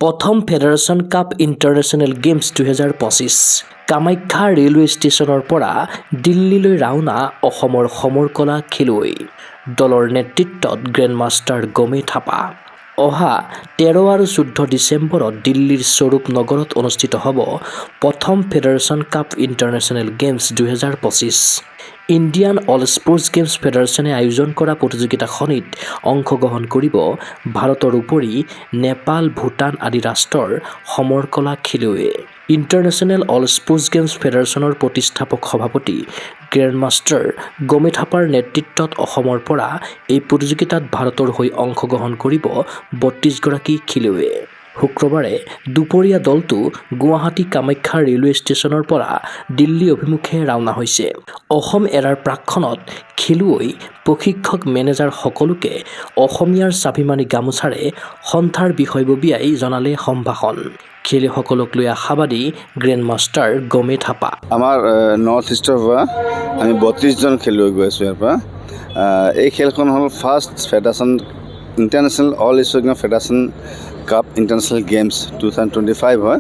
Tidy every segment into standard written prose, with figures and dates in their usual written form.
প্ৰথম federation cup international games 2025 Kamakhya railway ষ্টেচনৰ পৰা দিল্লীলৈ ৰাওনা অসমৰ সমৰকলা খেলুৱৈ দলৰ নেতৃত্বত গ্ৰেণ্ডমাষ্টাৰ গমে থাপা অহা 13 আৰু 14 ডিচেম্বৰত দিল্লীৰ স্বৰূপ নগৰত অনুষ্ঠিত হ'ব প্ৰথম federation cup international games 2025 Indian all sports games ফেডাৰেশ্যনে আয়োজন কৰা প্ৰতিযোগিতাখনিত অংশগ্ৰহণ কৰিব ভাৰতৰ উপৰি নেপাল ভূটান আদি ৰাষ্ট্ৰৰ সমৰকলা খেলুৱৈয়ে ইণ্টাৰনেশ্যনেল অল স্পৰ্টছ গেমছ ফেডাৰেশ্যনৰ প্ৰতিষ্ঠাপক সভাপতি গ্ৰেণ্ডমাষ্টাৰ গমে থাপাৰ নেতৃত্বত অসমৰ পৰা এই প্ৰতিযোগিতাত ভাৰতৰ হৈ অংশগ্ৰহণ কৰিব 32 গৰাকী খেলুৱৈয়ে শুক্ৰবাৰে দুপৰীয়া দলটো গুৱাহাটী কামাখ্যা ৰেলৱে ষ্টেচনৰ পৰা দিল্লী অভিমুখে ৰাওনা হৈছে অসম এৰাৰ প্ৰাক্ষণত খেলুৱৈ প্ৰশিক্ষক মেনেজাৰ সকলোকে অসমীয়াৰ স্বাভিমানী গামোচাৰে সন্থাৰ বিষয়ববীয়াই জনালে সম্ভাষণ খেলুৱৈসকলক লৈ আশাবাদী গ্ৰেণ্ডমাষ্টাৰ গমে থাপা আমাৰ নৰ্থ ইষ্টৰ পৰা আমি 32 জন খেলুৱৈ গৈ আছোঁ ইয়াৰ পৰা এই খেলখন হ'ল first federation international all Asian federation cup international games 2025 হয়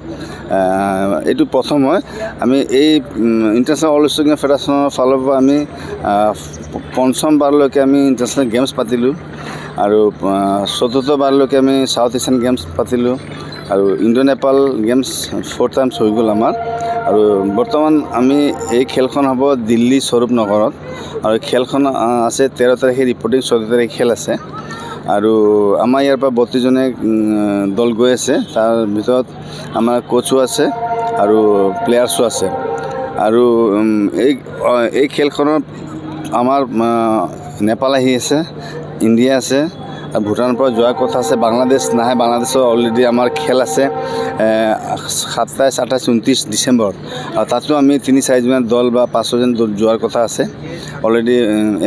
এইটো প্ৰথম হয় আমি এই ইণ্টাৰনেশ্যনেল অল এছিয়ান ফেডাৰেশ্যনৰ ফালৰ পৰা আমি পঞ্চমবাৰলৈকে আমি ইণ্টাৰনেশ্যনেল গেমছ পাতিলোঁ আৰু চতুৰ্থবাৰলৈকে আমি চাউথ এছিয়ান গেমছ পাতিলোঁ আৰু ইণ্ডো নেপাল গেমছ 4 টাইমছ হৈ গ'ল আমাৰ আৰু বৰ্তমান আমি এই খেলখন হ'ব দিল্লী স্বৰূপ নগৰত আৰু খেলখন আছে 13 তাৰিখে ৰিপৰ্টিং 14 তাৰিখে খেল আছে আৰু আমাৰ ইয়াৰ পৰা 32 জনে দল গৈ আছে তাৰ ভিতৰত আমাৰ কোচো আছে আৰু প্লেয়াৰ্ছো আছে আৰু এই খেলখনত আমাৰ নেপাল আহি আছে ইণ্ডিয়া আছে ভূটানৰ পৰা যোৱাৰ কথা আছে বাংলাদেশ নাহে বাংলাদেশৰ অলৰেডি আমাৰ খেল আছে 27, 28, 29 ডিচেম্বৰত আৰু তাতো আমি 3-4 জন দল বা 5 জন যোৱাৰ কথা আছে অলৰেডি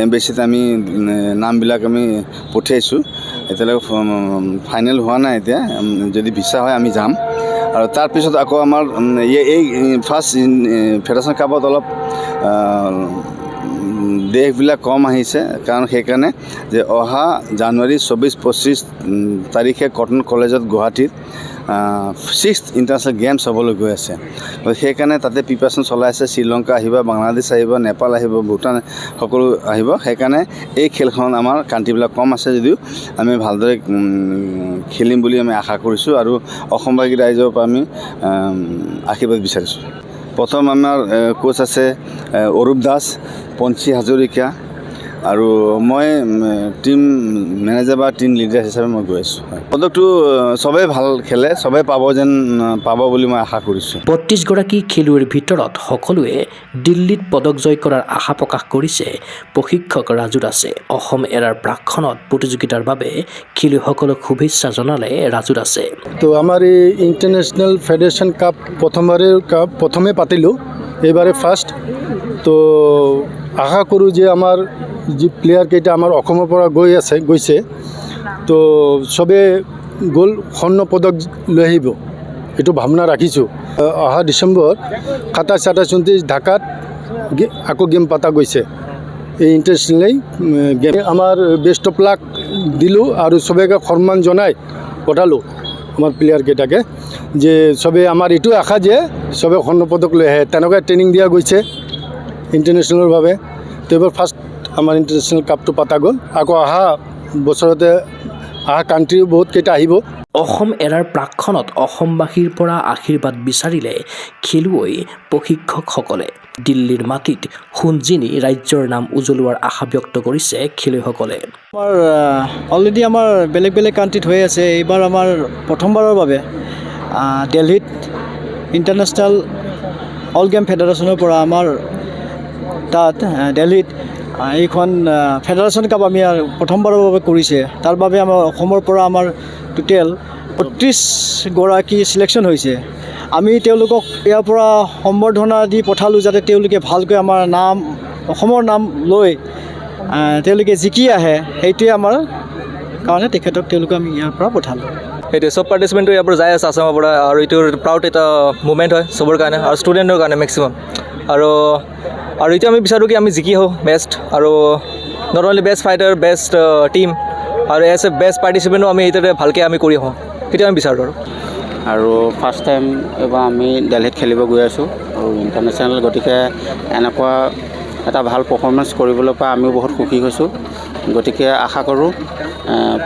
এম্বেচিত আমি নামবিলাক আমি পঠিয়াইছোঁ এতিয়ালৈকে ফাইনেল হোৱা নাই এতিয়া যদি ভিছা হয় আমি যাম আৰু তাৰপিছত আকৌ আমাৰ এই ফাৰ্ষ্ট ফেডাৰেশ্যন কাপত অলপ দেশবিলাক কম আহিছে কাৰণ সেইকাৰণে যে অহা জানুৱাৰী 24-25 তাৰিখে কটন কলেজত গুৱাহাটীত 6th ইণ্টাৰনেশ্যনেল গেমছ হ'বলৈ গৈ আছে সেইকাৰণে তাতে প্ৰিপাৰেশ্যন চলাই আছে শ্ৰীলংকা আহিব বাংলাদেশ আহিব নেপাল আহিব ভূটান সকলো আহিব সেইকাৰণে এই খেলখন আমাৰ কাণ্ট্ৰিবিলাক কম আছে যদিও আমি ভালদৰে খেলিম বুলি আমি আশা কৰিছোঁ আৰু অসমবাসী ৰাইজৰ পৰা আমি আশীৰ্বাদ বিচাৰিছোঁ প্ৰথম আমাৰ কোচ আছে অৰূপ দাস পঞ্চী হাজৰিকা আৰু মই টিম মেনেজাৰ বা টিম লিডাৰ হিচাপে মই গৈ আছোঁ পদকটো চবেই ভাল খেলে চবেই পাব বুলি মই আশা কৰিছোঁ 32 গৰাকী খেলুৱৈৰ ভিতৰত সকলোৱে দিল্লীত পদক জয় কৰাৰ আশা প্ৰকাশ কৰিছে প্ৰশিক্ষক ৰাজু দাসে অসম এৰাৰ প্ৰাক্ষণত প্ৰতিযোগিতাৰ বাবে খেলুৱৈসকলক শুভেচ্ছা জনালে ৰাজু দাসে তো আমাৰ এই ইণ্টাৰনেশ্যনেল ফেডাৰেশ্যন কাপ প্ৰথমে পাতিলোঁ এইবাৰে ফাৰ্ষ্ট তো আশা কৰোঁ যে আমাৰ যি প্লেয়াৰকেইটা আমাৰ অসমৰ পৰা গৈছে তো চবে গ'ল স্বৰ্ণ পদক লৈ আহিব এইটো ভাৱনা ৰাখিছোঁ অহা ডিচেম্বৰ 27, 28, 29 ঢাকাত আকৌ গেম পতা গৈছে এই ইণ্টাৰনেশ্যনেল গেম আমাৰ বেষ্ট অফ লাক দিলোঁ আৰু চবেকে সন্মান জনাই পঠালোঁ আমাৰ প্লেয়াৰকেইটাকে যে চবে আমাৰ এইটো আশা যে চবে স্বৰ্ণ পদক লৈ আহে তেনেকুৱা ট্ৰেইনিং দিয়া গৈছে ইণ্টাৰনেশ্যনেলভাৱে তো এইবাৰ ফাৰ্ষ্ট আমাৰ ইণ্টাৰনেশ্যনেল কাপটো পতা গ'ল আকৌ অহা বছৰতে অহা কাণ্ট্ৰিও বহুতকেইটা আহিব অসম এৰাৰ প্ৰাক্ষণত অসমবাসীৰ পৰা আশীৰ্বাদ বিচাৰিলে খেলুৱৈ প্ৰশিক্ষকসকলে দিল্লীৰ মাটিত সোণজিনি ৰাজ্যৰ নাম উজ্বলোৱাৰ আশা ব্যক্ত কৰিছে খেলুৱৈসকলে আমাৰ অলৰেডি আমাৰ বেলেগ কাণ্ট্ৰিত হৈ আছে এইবাৰ আমাৰ প্ৰথমবাৰৰ বাবে দিল্লীত ইণ্টাৰনেশ্যনেল অল গেম ফেডাৰেশ্যনৰ পৰা আমাৰ তাত দিল্লীত এইখন ফেডাৰেশ্যন কাপ আমি প্ৰথমবাৰৰ বাবে কৰিছে তাৰ বাবে আমাৰ অসমৰ পৰা আমাৰ টোটেল 32 গৰাকী চিলেকশ্যন হৈছে আমি তেওঁলোকক ইয়াৰ পৰা সম্বৰ্ধনা দি পঠালোঁ যাতে তেওঁলোকে ভালকৈ আমাৰ নাম অসমৰ নাম লৈ তেওঁলোকে জিকি আহে সেইটোৱে আমাৰ কাৰণে তেখেতক তেওঁলোকে আমি ইয়াৰ পৰা পঠালোঁ সেইটোৱে চব পাৰ্টিচিপেণ্টটো ইয়াৰ পৰা যাই আছে আসামৰ পৰা আৰু এইটো প্ৰাউড এটা মুভমেণ্ট হয় চবৰ কাৰণে আৰু ষ্টুডেণ্টৰ কাৰণে মেক্সিমাম আৰু এতিয়া আমি বিচাৰোঁ কি আমি জিকি হওঁ বেষ্ট আৰু not only best fighter best team আৰু এজ এ বেষ্ট পাৰ্টিচিপেণ্টো আমি এইটোতে ভালকৈ আমি কৰি আহোঁ সেইটো আমি বিচাৰোঁ আৰু আৰু ফাৰ্ষ্ট টাইম এইবাৰ আমি দিল্লীত খেলিব গৈ আছোঁ আৰু ইণ্টাৰনেশ্যনেল, গতিকে এনেকুৱা এটা ভাল পাৰফৰ্মেঞ্চ কৰিবলৈ পাই আমিও বহুত সুখী হৈছোঁ। গতিকে আশা কৰোঁ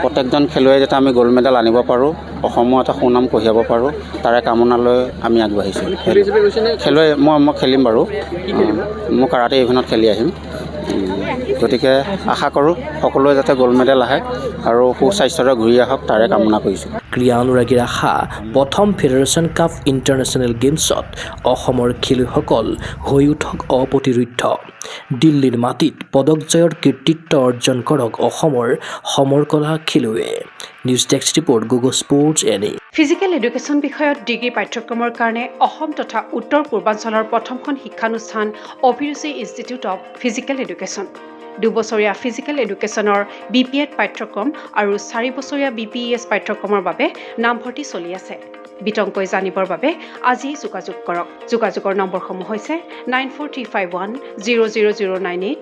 প্ৰত্যেকজন খেলুৱৈ যাতে আমি গ'ল্ড মেডেল আনিব পাৰোঁ, অসমৰ এটা সুনাম কঢ়িয়াব পাৰোঁ, তাৰে কামনালৈ আমি আগবাঢ়িছোঁ। খেলুৱৈ মই খেলিম বাৰু, মই কাৰাটে ইভেণ্টত খেলি আহিম। গতিকে আশা কৰোঁ সকলোৱে যাতে গ'ল্ড মেডেল আহে আৰু সুস্বাস্থ্যৰে ঘূৰি আহক, তাৰে কামনা কৰিছোঁ। ক্ৰীড়া অনুৰাগীৰ আশা প্ৰথম ফেডাৰেশ্যন কাপ ইণ্টাৰনেশ্যনেল গেমছত অসমৰ খেলুৱৈসকল হৈ উঠক অপ্ৰতিৰোধ্য। দিল্লীৰ মাটিত পদক জয়ৰ কৃতিত্ব অৰ্জন কৰক অসমৰ সমৰকলা খেলুৱৈয়ে। News desk report, Google sports any. Physical education বিষয়ত ডিগ্ৰী পাঠ্যক্ৰমৰ কাৰণে অসম তথা উত্তৰ পূৰ্বাঞ্চলৰ প্ৰথমখন শিক্ষানুষ্ঠান অভিৰুচি ইনষ্টিটিউট অৱ ফিজিকেল এডুকেশ্যন। 2 বছৰীয়া ফিজিকেল এডুকেশ্যনৰ BPEd পাঠ্যক্ৰম আৰু 4 বছৰীয়া BPES পাঠ্যক্ৰমৰ বাবে নামভৰ্তি চলি আছে। বিতংকৈ জানিবৰ বাবে আজিয়েই যোগাযোগ কৰক। যোগাযোগৰ নম্বৰসমূহ হৈছে 9435100098,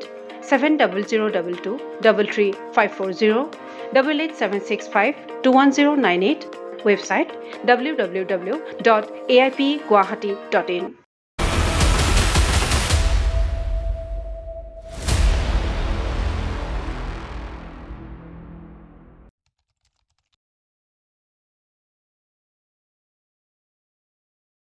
7002 33540, 88765210998, ৱেবছাইট www.aipguwahati.in।